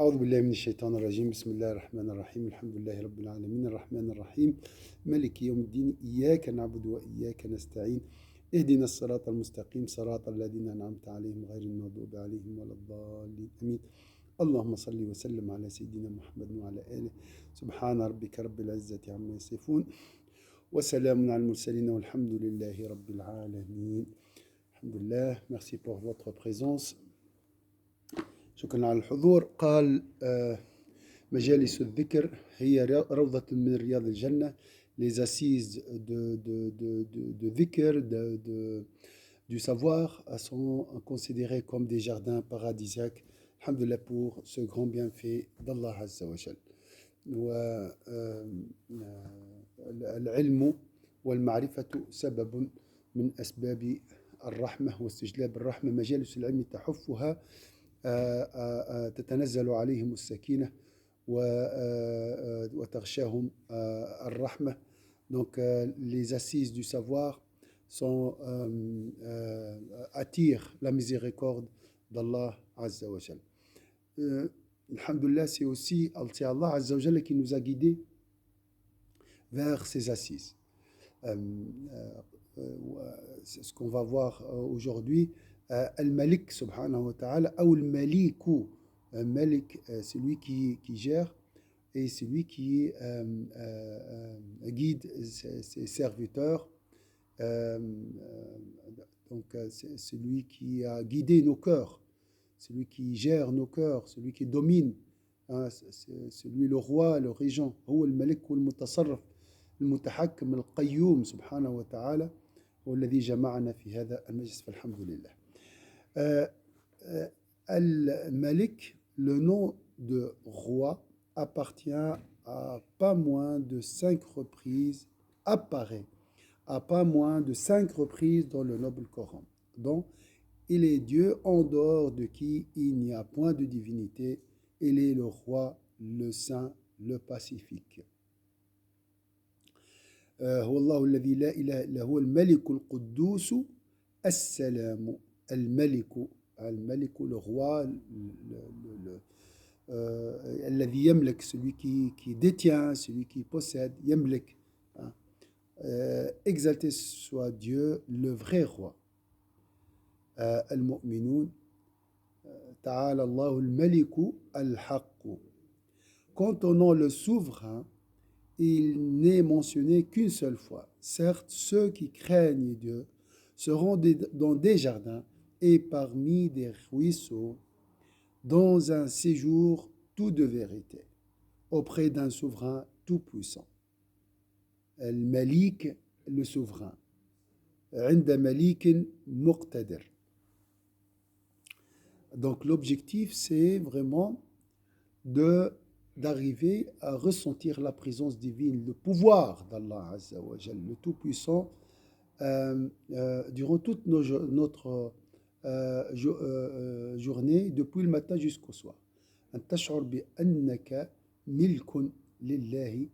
أعوذ بالله من الشيطان الرجيم بسم الله الرحمن الرحيم الحمد لله رب العالمين الرحمن الرحيم مالك يوم الدين إياك نعبد وإياك نستعين اهدنا الصراط المستقيم صراط الذين أنعمت عليهم غير المغضوب عليهم ولا الضالين آمين اللهم صل وسلم على سيدنا محمد وعلى آله سبحان ربك رب العزة عما يصفون وسلام على المرسلين والحمد لله رب العالمين الحمد لله. Merci pour votre présence. شكرا على الحضور. قال مجالس الذكر هي روضة من رياض الجنة. Les assises de dhikr, du savoir, sont considérées comme des jardins paradisiaques. Alhamdulillah pour ce grand bienfait d'Allah Azza wa Jal. والعلم والمعرفة سبب من أسباب الرحمة واستجلاب الرحمة. مجالس العلم تحفها تتنزل عليهم السكينة وتغشاهم الرحمة. Donc les assises du savoir attirent la miséricorde d'Allah Azza wa Jal. Alhamdulillah, c'est aussi Allah Azza wa Jal qui nous a guidés vers ces assises. C'est ce qu'on va voir aujourd'hui. Al-Malik subhanahu wa ta'ala, ou Al-Maliku. Malik, c'est lui qui gère et c'est lui qui guide ses serviteurs. Donc c'est lui qui a guidé nos cœurs, c'est lui qui gère nos cœurs, c'est lui qui domine, c'est lui le roi, le régent. هو الملك والمتصرف المتحكم القيوم سبحانه وتعالى هو الذي جمعنا في هذا المجلس فالحمد لله. Al-Malik, le nom de roi, appartient à pas moins de 5 reprises, apparaît à pas moins de 5 reprises dans le noble Coran. Donc, il est Dieu en dehors de qui il n'y a point de divinité. Il est le roi, le saint, le pacifique. هو الله الذي لا إله إلا هو الملك القدوس السلام. الملك le roi, الذي يملك, celui qui détient, celui qui possède, يملك. Exalté soit Dieu, le vrai roi. المؤمنون تعالى الله الملك الحق. Quant au nom le souverain, il n'est mentionné qu'une seule fois. Certes, ceux qui craignent Dieu seront dans des jardins et parmi des ruisseaux, dans un séjour tout de vérité, auprès d'un souverain tout-puissant. Al-Malik, le souverain. عند مليك مقتدر. Donc l'objectif, c'est vraiment d'arriver à ressentir la présence divine, le pouvoir d'Allah Azza wa Jal, le Tout-Puissant, durant toute notre journée, depuis le matin jusqu'au soir. أن تشعر بأنك ملك لله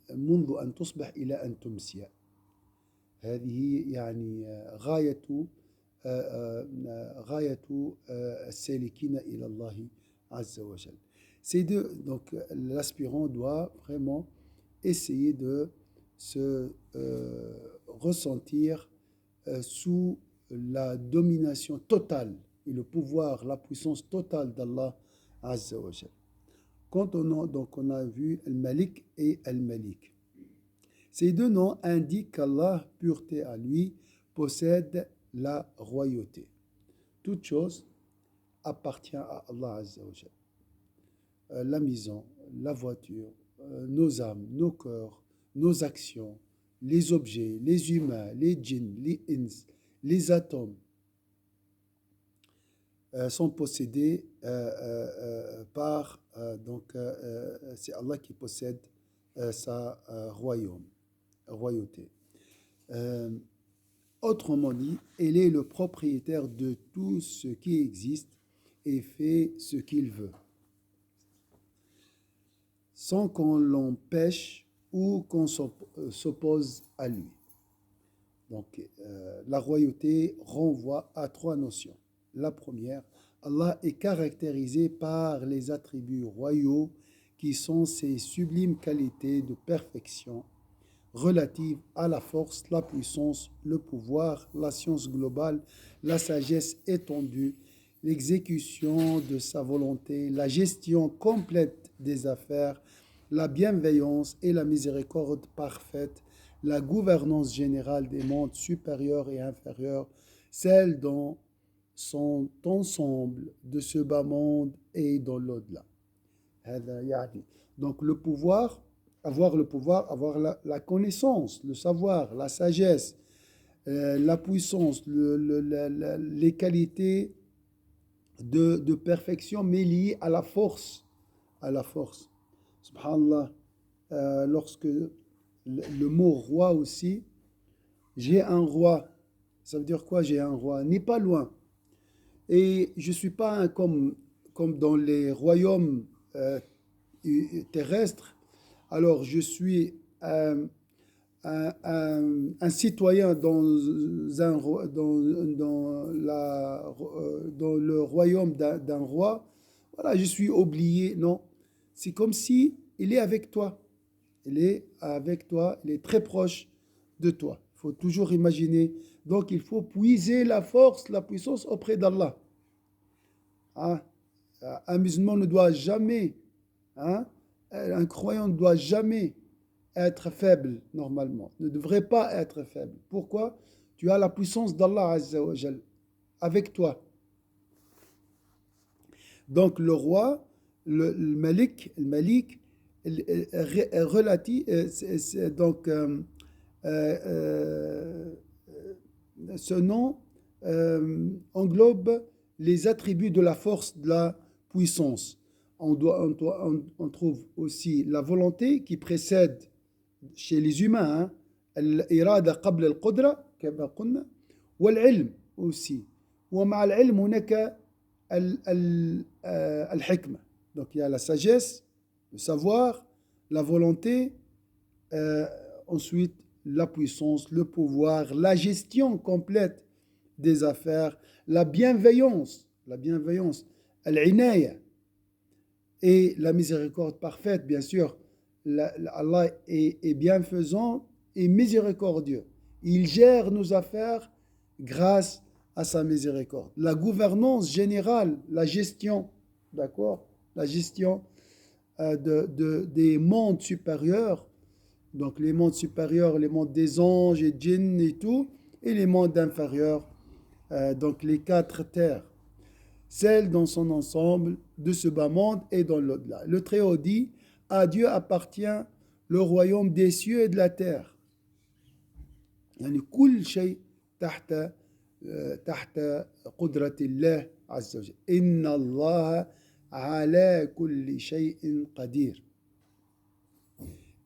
منذ أن تصبح إلى أن تمسي. هذه يعني غاية السالكين إلى الله عز وجل. Donc l'aspirant doit vraiment essayer de se ressentir sous la domination totale et le pouvoir, la puissance totale d'Allah Azza wa Jal. Quand on a vu Al-Malik et Al-Malik. Ces deux noms indiquent qu'Allah, pureté à lui, possède la royauté. Toute chose appartient à Allah Azza wa Jal. La maison, la voiture, nos âmes, nos cœurs, nos actions, les objets, les humains, les djinns, les ins, les atomes sont possédés par c'est Allah qui possède sa royauté. Autrement dit, il est le propriétaire de tout ce qui existe et fait ce qu'il veut, sans qu'on l'empêche ou qu'on s'oppose à lui. Donc, la royauté renvoie à 3 notions. La première, Allah est caractérisé par les attributs royaux qui sont ses sublimes qualités de perfection relatives à la force, la puissance, le pouvoir, la science globale, la sagesse étendue, l'exécution de sa volonté, la gestion complète des affaires, la bienveillance et la miséricorde parfaite, la gouvernance générale des mondes supérieurs et inférieurs, celle dont son ensemble de ce bas monde et dans l'au-delà. Donc le pouvoir, avoir la connaissance, le savoir, la sagesse, la puissance, les qualités de perfection, mais liées à la force. À la force. Subhanallah, lorsque le mot roi aussi, j'ai un roi, ça veut dire quoi j'ai un roi? N'est pas loin. Et je ne suis pas comme dans les royaumes terrestres. Alors je suis un citoyen dans le royaume d'un roi. Voilà, je suis oublié. Non, c'est comme si il est avec toi. Il est avec toi, il est très proche de toi. Il faut toujours imaginer. Donc il faut puiser la force, la puissance auprès d'Allah. Hein? Un musulman ne doit jamais, hein? Un croyant ne doit jamais être faible normalement, ne devrait pas être faible. Pourquoi? Tu as la puissance d'Allah Azza wa Jal avec toi. Donc le roi, le Malik relatif, donc ce nom englobe les attributs de la force, de la puissance. On trouve aussi la volonté qui précède chez les humains, الإرادة قبل القدرة كما قلنا والعلم aussi ومع العلم هناك الحكمة. Donc il y a la sagesse, le savoir, la volonté, ensuite la puissance, le pouvoir, la gestion complète des affaires, la bienveillance, al-inaya, et la miséricorde parfaite, bien sûr. Allah est bienfaisant et miséricordieux. Il gère nos affaires grâce à sa miséricorde. La gouvernance générale, la gestion, d'accord? La gestion des mondes supérieurs, donc les mondes supérieurs, les mondes des anges et djinns et tout, et les mondes inférieurs, donc les 4 terres, celle dans son ensemble de ce bas monde et dans l'au-delà. Le Très-Haut dit, à Dieu appartient le royaume des cieux et de la terre. يعني كل شيء تحت قدرة الله عز وجل. إن الله على كل شيء قدير.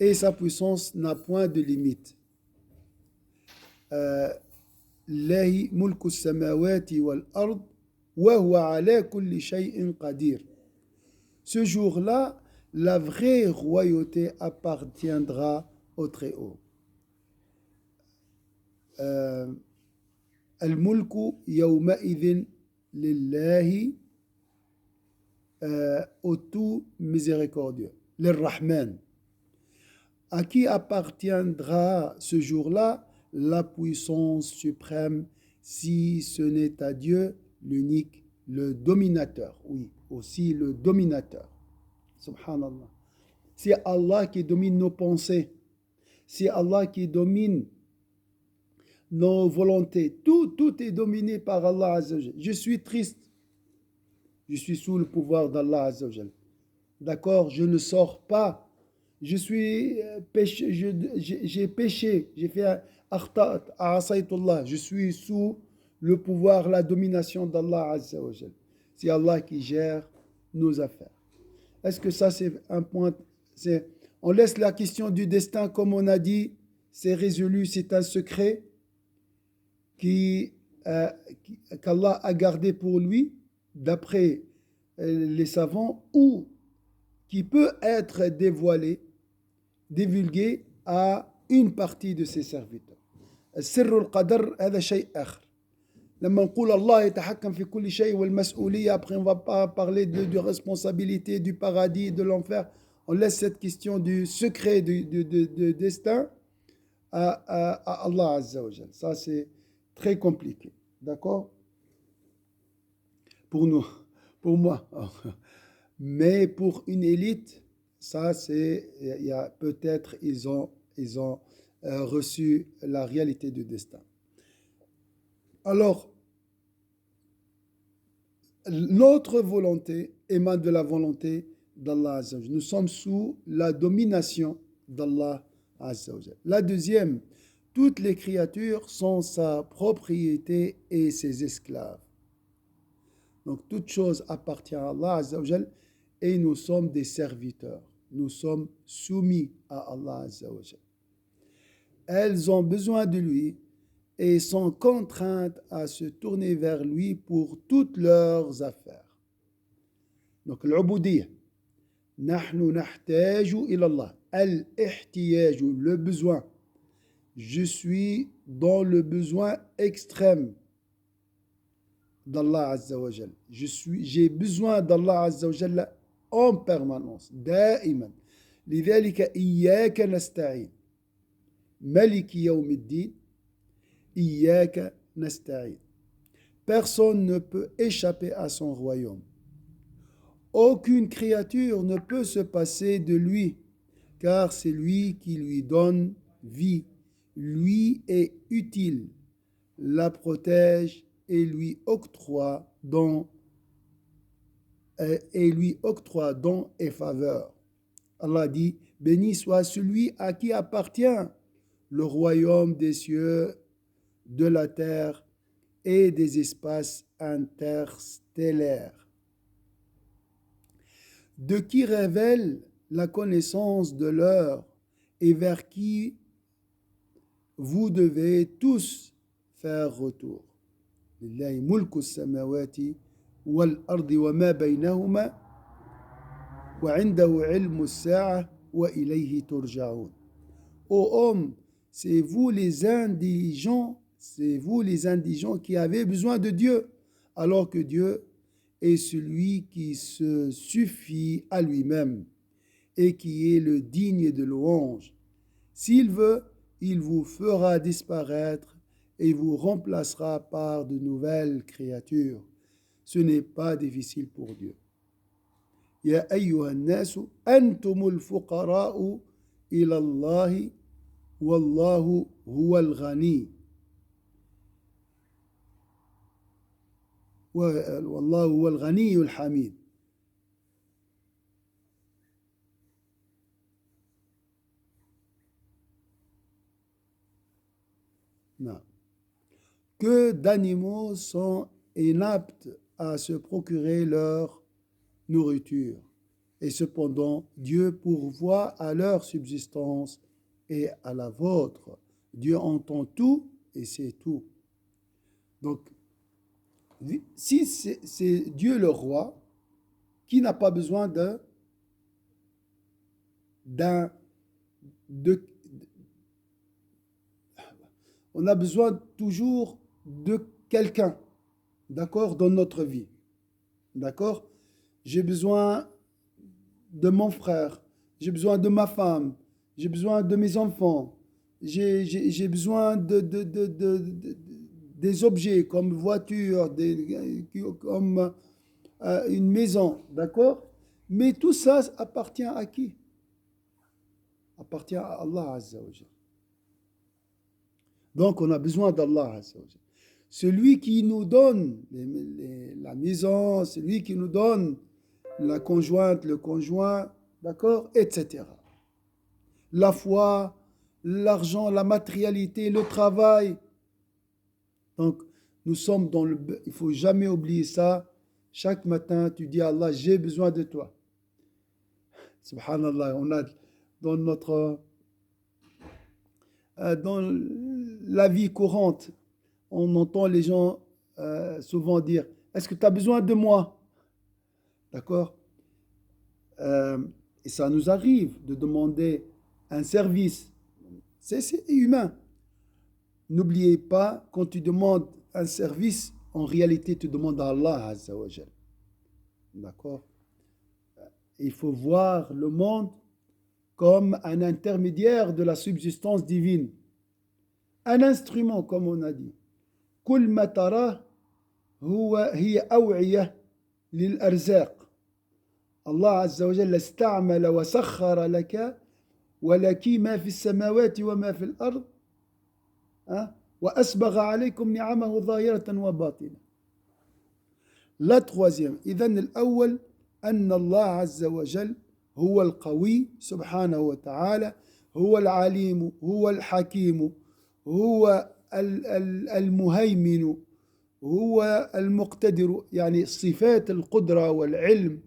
Et sa puissance n'a point de limite. لله ملك السماوات والأرض وهو على كل شيء قدير. Ce jour-là, la vraie royauté appartiendra au Très-Haut. الملك يومئذ لله au tout miséricordieux, للرحمن. À qui appartiendra ce jour-là la puissance suprême si ce n'est à Dieu l'unique, le dominateur? Oui, aussi le dominateur. Subhanallah. C'est Allah qui domine nos pensées. C'est Allah qui domine nos volontés. Tout est dominé par Allah Azza wa Jal. Je suis triste. Je suis sous le pouvoir d'Allah Azza wa Jal. D'accord? Je ne sors pas. Je suis péché. J'ai péché. J'ai fait un akhtat, asaytullah. Je suis sous le pouvoir, la domination d'Allah Azza wa Jal. C'est Allah qui gère nos affaires. Est-ce que ça, c'est un point? On laisse la question du destin, comme on a dit, c'est résolu, c'est un secret qu'Allah a gardé pour lui, d'après les savants, ou qui peut être dévoilé, divulgué à une partie de ses serviteurs. السر القدر هذا شيء آخر. لما نقول الله يتحكم في كل شيء والمسؤولية, après on va pas parler de responsabilité, du paradis, de l'enfer. On laisse cette question du secret du destin à Allah Azza wa Jal. Ça, c'est très compliqué. D'accord? Pour nous, pour moi. Mais pour une élite, ça, c'est, il y a, peut-être, ils ont reçu la réalité du destin. Alors, notre volonté émane de la volonté d'Allah Azza wa Jal. Nous sommes sous la domination d'Allah Azza wa Jal. La deuxième, toutes les créatures sont sa propriété et ses esclaves. Donc, toute chose appartient à Allah Azza wa Jal et nous sommes des serviteurs. Nous sommes soumis à Allah Azza wa Jal. Elles ont besoin de lui et sont contraintes à se tourner vers lui pour toutes leurs affaires. Donc, l'uboudiyya. Nahnu nahtaju ila Allah. Al-ihtiyaju, le besoin. Je suis dans le besoin extrême d'Allah Azza wa Jal. J'ai besoin d'Allah Azza wa Jal en permanence, دائما. لذلك إياك نستعين. ملك يوم الدين. إياك نستعين. Personne ne peut échapper à son royaume. Aucune créature ne peut se passer de lui, car c'est lui qui lui donne vie. Lui est utile, la protège et lui octroie dons et faveurs. Allah dit, béni soit celui à qui appartient le royaume des cieux, de la terre et des espaces interstellaires, de qui révèle la connaissance de l'heure et vers qui vous devez tous faire retour. Lillahi mulku samawati wal ardi wa ma baynahuma wa indahu ilmu as-sa'a wa ilayhi turja'un. Ô hommes, c'est vous les indigents qui avez besoin de Dieu, alors que Dieu est celui qui se suffit à lui-même et qui est le digne de louange. S'il veut, il vous fera disparaître et vous remplacera par de nouvelles créatures. Ce n'est pas difficile pour Dieu. Ya ayyuhan nasu antumul fuqara'u ila Allahi wallahu huwal ghani. Wallahu huwal ghaniyul hamid. Non. Que d'animaux sont inaptes à se procurer leur nourriture. Et cependant, Dieu pourvoit à leur subsistance et à la vôtre. Dieu entend tout et sait tout. Donc, si c'est Dieu le roi, qui n'a pas besoin on a besoin toujours de quelqu'un, d'accord, dans notre vie, d'accord. J'ai besoin de mon frère, j'ai besoin de ma femme, j'ai besoin de mes enfants, j'ai besoin des objets comme voiture, comme une maison, d'accord. Mais tout ça appartient à qui? Appartient à Allah Azza wa Jal. Donc, on a besoin d'Allah Azza wa Jal. Celui qui nous donne la maison, celui qui nous donne la conjointe, le conjoint, d'accord, etc. La foi, l'argent, la matérialité, le travail. Donc, nous sommes dans il ne faut jamais oublier ça. Chaque matin, tu dis à Allah, j'ai besoin de toi. Subhanallah, on a dans la vie courante, on entend les gens souvent dire, est-ce que tu as besoin de moi? D'accord? Et ça nous arrive de demander un service. C'est humain. n'oubliez pas, quand tu demandes un service, en réalité, tu demandes à Allah Azza wa Jal. D'accord? Il faut voir le monde comme un intermédiaire de la subsistance divine. Un instrument, comme on a dit. كل ما تراه هي أوعية للأرزاق. الله عز وجل استعمل وسخر لك ولك ما في السماوات وما في الأرض وأسبغ عليكم نعمه ظاهرة وباطنة. La troisième, إذن الأول أن الله عز وجل هو القوي سبحانه وتعالى، هو العليم، هو الحكيم، هو المهيمن، هو المقتدر. يعني صفات القدرة والعلم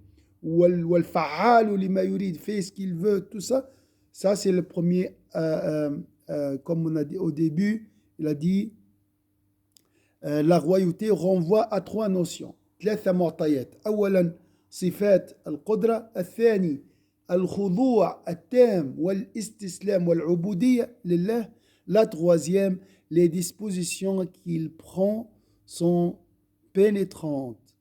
والفعال لما يريد, fait ce qu'il veut, tout ça, ça c'est le premier, comme on a dit au début, il a dit la royauté renvoie à trois notions, ثلاثة معطيات. أولا صفات القدرة، الثاني الخضوع التام والاستسلام والعبودية لله. La troisième, les dispositions qu'il prend sont pénétrantes.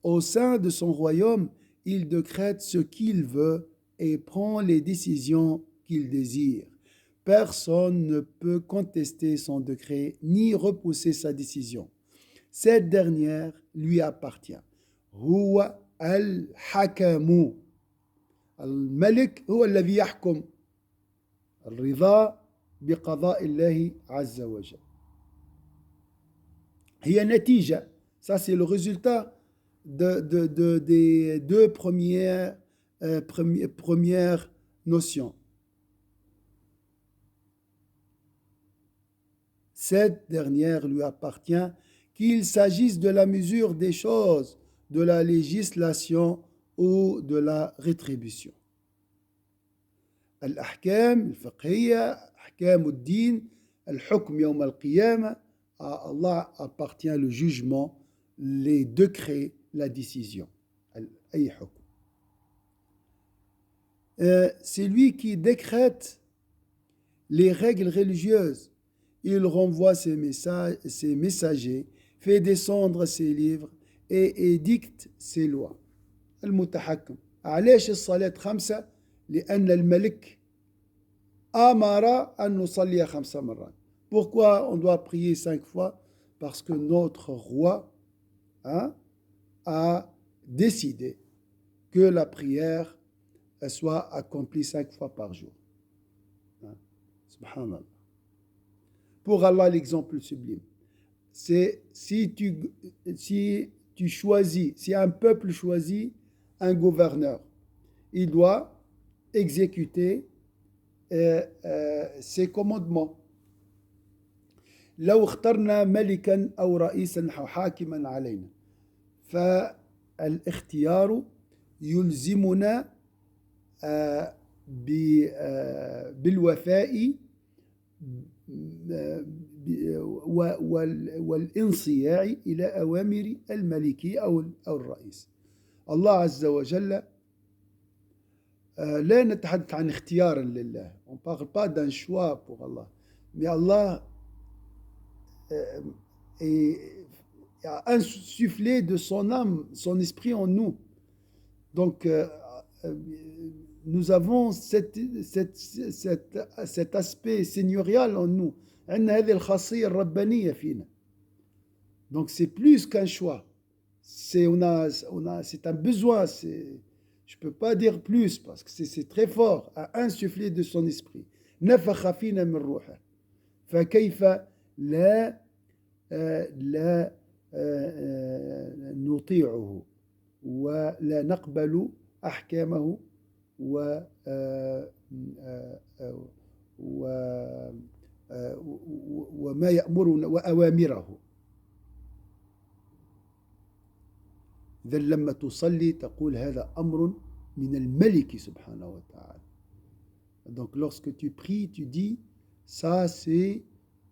Au sein de son royaume, il décrète ce qu'il veut et prend les décisions qu'il désire. Personne ne peut contester son décret ni repousser sa décision. Cette dernière lui appartient. هو الحكم. الملك هو الذي يحكم. الرضا بقضاء الله عز وجل. هي نتيجة. Ça c'est le résultat des deux premières notions. Cette dernière lui appartient, qu'il s'agisse de la mesure des choses, de la législation ou de la rétribution. الأحكام الفقهية، أحكام الدين، الحكم يوم القيامة. À Allah appartient le jugement, les décrets, la décision. أي حكم. C'est lui qui décrète les règles religieuses. Il renvoie ses messagers, fait descendre ses livres et édicte ses lois. المتحكم. علاش الصلاة 5؟ لأن الملك أمر أن نصلي 5 مرات. Pourquoi on doit prier 5 fois? Parce que notre roi a décidé que la prière soit accomplie 5 fois par jour. Subhanallah. Pour Allah, l'exemple sublime, c'est si tu choisis, si un peuple choisit un gouverneur, il doit exécuter ses commandements. لو اخترنا ملكا أو رئيسا أو حاكما علينا فالاختيار يلزمنا بالوفاء والانصياع إلى أوامر الملك أو الرئيس. الله عز وجل لا نتحدث عن اختيار لله. On ne parle pas d'un choix pour Allah. Mais Allah a insufflé de son âme, son esprit en nous. Donc, nous avons cet aspect seigneurial en nous. Donc, c'est plus qu'un choix. C'est un besoin. Je ne peux pas dire plus parce que c'est très fort, à insuffler de son esprit. نفخ فينا من روحه فكيف لا نطيعه ولا نقبل أحكامه وما يأمرنا وأوامره. إذا لما تصلي تقول هذا أمر من الملك سبحانه وتعالى. Donc lorsque tu pries, tu dis ça c'est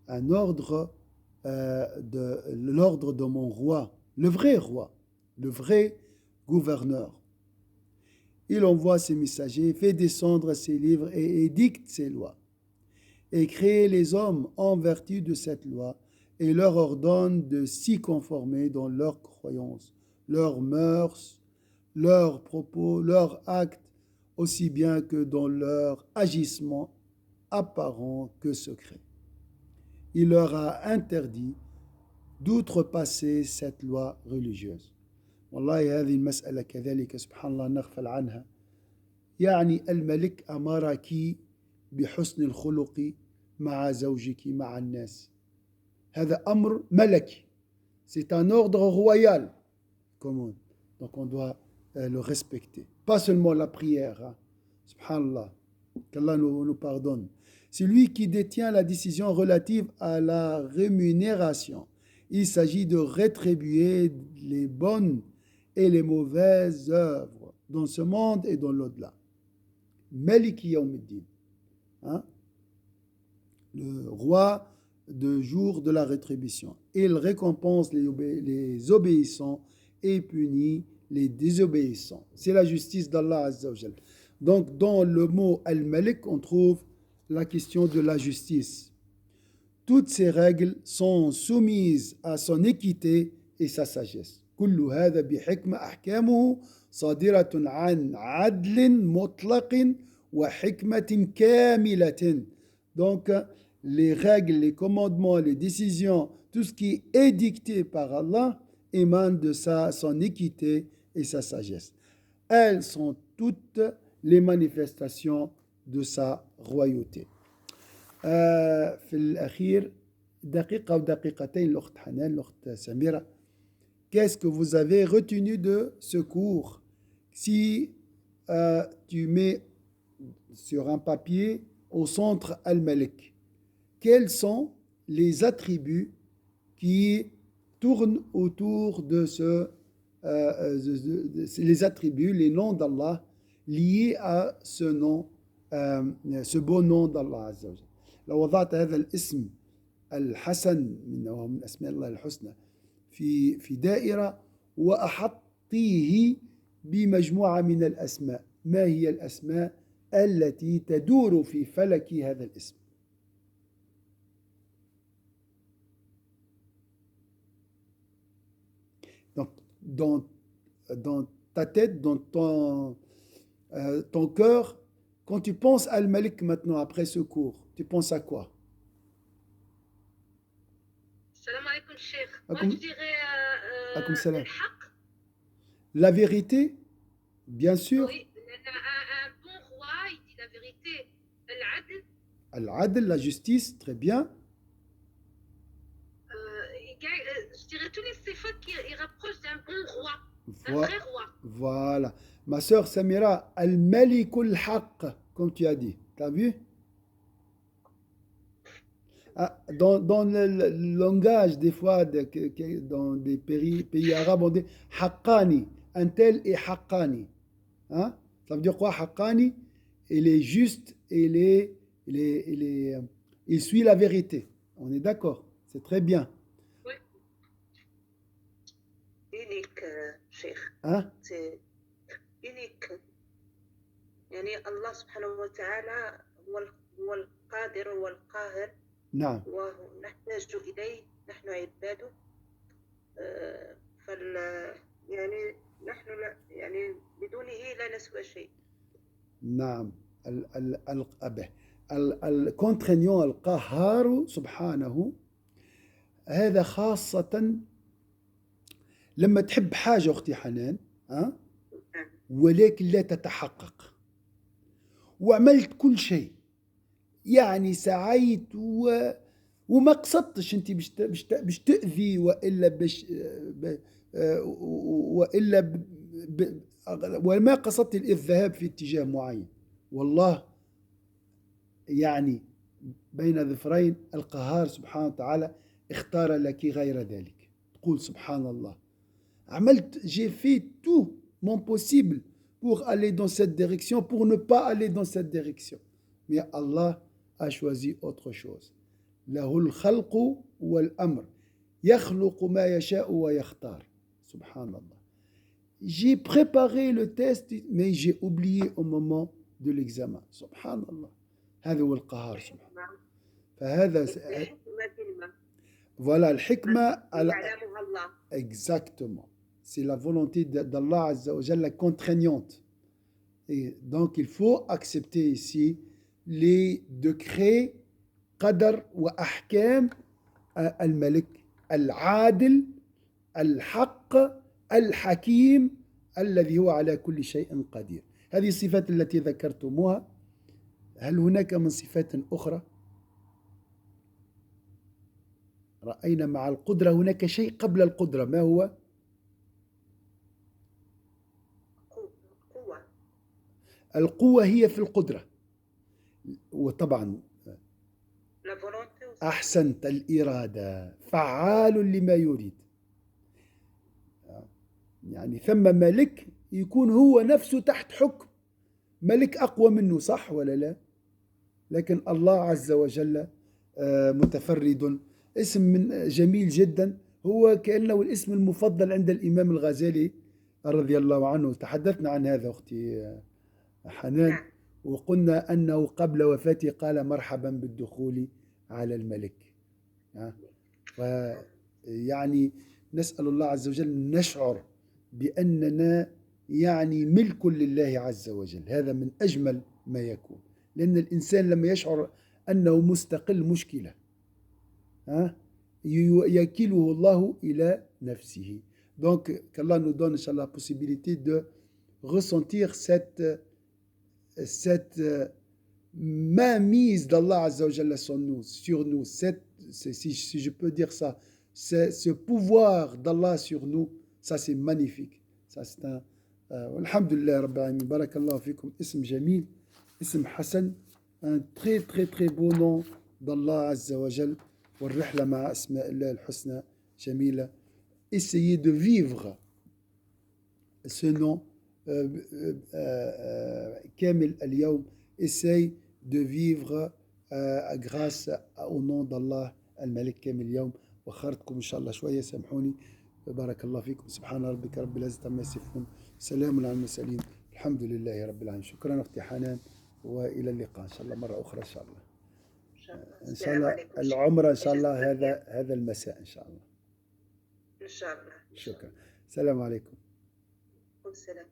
un ordre l'ordre de mon roi, le vrai gouverneur. Il envoie ses messagers, fait descendre ses livres et édicte ses lois. et crée les hommes en vertu de cette loi et leur ordonne de s'y conformer dans leurs croyances, leurs mœurs, leurs propos, leurs actes, aussi bien que dans leurs agissements apparents que secrets. Il leur a interdit d'outrepasser cette loi religieuse. والله هذه المسألة كذلك سبحان الله نغفل عنها. يعني الملك أمرك بحسن الخلق مع زوجك مع الناس. هذا أمر ملكي. C'est un ordre royal. Comment? Donc on doit le respecter. Pas seulement la prière. Hein. Subhanallah. Qu'Allah nous pardonne. C'est lui qui détient la décision relative à la rémunération. Il s'agit de rétribuer les bonnes et les mauvaises œuvres dans ce monde et dans l'au-delà. Maliki Yawmiddin, hein? Le roi de jour de la rétribution. Il récompense les obéissants et punit les désobéissants. C'est la justice d'Allah Azza wa Jal. Donc dans le mot Al-Malik, on trouve la question de la justice. Toutes ces règles sont soumises à son équité et sa sagesse. كل هذا بحكمة أحكامه صادرة عن عدل مطلق وحكمة كاملة. Donc, les règles, les commandements, les décisions, tout ce qui est dicté par Allah émane de son équité et sa sagesse. Elles sont toutes les manifestations de sa royauté. في الأخير دقيقة ودقيقتين الأخت حنان الأخت سميرة. Qu'est-ce que vous avez retenu de ce cours? Si tu mets sur un papier au centre Al-Malik, quels sont les attributs qui tournent autour de les attributs, les noms d'Allah liés à ce nom, ce beau nom d'Allah Azza wa Jalla. لو وضعت هذا الاسم الحسن من أسماء الله الحسنى في دائرة وأحطيه بمجموعة من الأسماء، ما هي الأسماء التي تدور في فلك هذا الاسم؟ Donc, dans ta tête, dans ton cœur, quand tu penses à Al-Malik maintenant, après ce cours, tu penses à quoi? Salam alaikum, Cheikh. Moi, je dirais الحق. La vérité, bien sûr. Oui, un bon roi, il dit la vérité. Al-Adl. Al-Adl, la justice, très bien. Je dirais tous les sifat qui rapprochent d'un bon roi, un vrai roi. Voilà. Ma sœur Samira, Al-Malikul Haqq, comme tu as dit. Tu as vu? Dans le langage, des fois, dans des pays arabes, on dit Haqqani. Un tel est Haqqani. Hein? Ça veut dire quoi, Haqqani? Il est juste et il suit la vérité. On est d'accord? C'est très bien. Oui. Unique, Cheikh. Hein? C'est unique. يعني الله سبحانه وتعالى هو القادر والقاهر. نعم. ونحتاج إليه نحن عباده. يعني نحن يعني بدونه لا نسوى شيء. نعم. الكونترينيون القهار سبحانه، هذا خاصة لما تحب حاجة أختي حنان، ولكن لا تتحقق، وعملت كل شيء، يعني سعيت وما قصدتش انت باش تأذي والا وما قصدت الذهاب في اتجاه معين. والله يعني بين ظفرين القهار سبحانه وتعالى اختار لك غير ذلك. تقول سبحان الله، عملت j'ai fait tout mon possible pour aller dans cette direction, pour ne pas aller dans cette direction. Mais Allah a choisi autre chose. له الخلق والأمر يخلق ما يشاء ويختار. سبحان الله. J'ai préparé le test, mais j'ai oublié au moment de l'examen. سبحان الله. هذا هو القهار. فهذا الحكمة كلمة voilà الحكمة يعلمها الله. exactement, c'est la volonté d'Allah Azza wa Jalla contraignante. Et donc il faut accepter ici les décrets قدر وأحكام الملك العادل الحق الحكيم الذي هو على كل شيء قدير. هذه الصفات التي ذكرتموها، هل هناك من صفات أخرى؟ رأينا مع القدرة هناك شيء قبل القدرة، ما هو؟ قوة. القوة هي في القدرة، وطبعا أحسنت، الإرادة، فعال لما يريد. يعني ثم ملك يكون هو نفسه تحت حكم ملك أقوى منه، صح ولا لا؟ لكن الله عز وجل متفرد. اسم من جميل جدا، هو كأنه الاسم المفضل عند الإمام الغزالي رضي الله عنه. تحدثنا عن هذا أختي حنان، وقلنا أنه قبل وفاته قال مرحبا بالدخول على الملك. يعني نسأل الله عز وجل نشعر بأننا يعني ملك لله عز وجل، هذا من أجمل ما يكون، لأن الإنسان لما يشعر أنه مستقل مشكلة، يكله الله إلى نفسه. Donc qu'Allah nous donne Inch'Allah la possibilité de ressentir cette mainmise d'Allah Azza wa Jalla sur nous, si je peux dire ça, ce pouvoir d'Allah sur nous, ça c'est magnifique. Ça c'est un alhamdulillah rabbil alamin, barakallahu fikum. Ism jamil, ism Hassan, un très très très beau nom d'Allah Azza wa Jalla. والرحلة مع أسماء الله الحسنى جميلة. Essayez de vivre ce nom كامل اليوم. Essaye de vivre grâce au nom d'Allah الملك كامل اليوم. وخرتكم إن شاء الله شوية، سامحوني. بارك الله فيكم. سبحان ربك رب العزة عما يصفون، سلام على المرسلين، الحمد لله رب العالمين. شكرا أختي حنان، وإلى اللقاء إن شاء الله مرة أخرى إن شاء الله. إن شاء الله العمرة إن شاء الله هذا المساء إن شاء الله. إن شاء الله. شكرا. السلام عليكم. والسلام.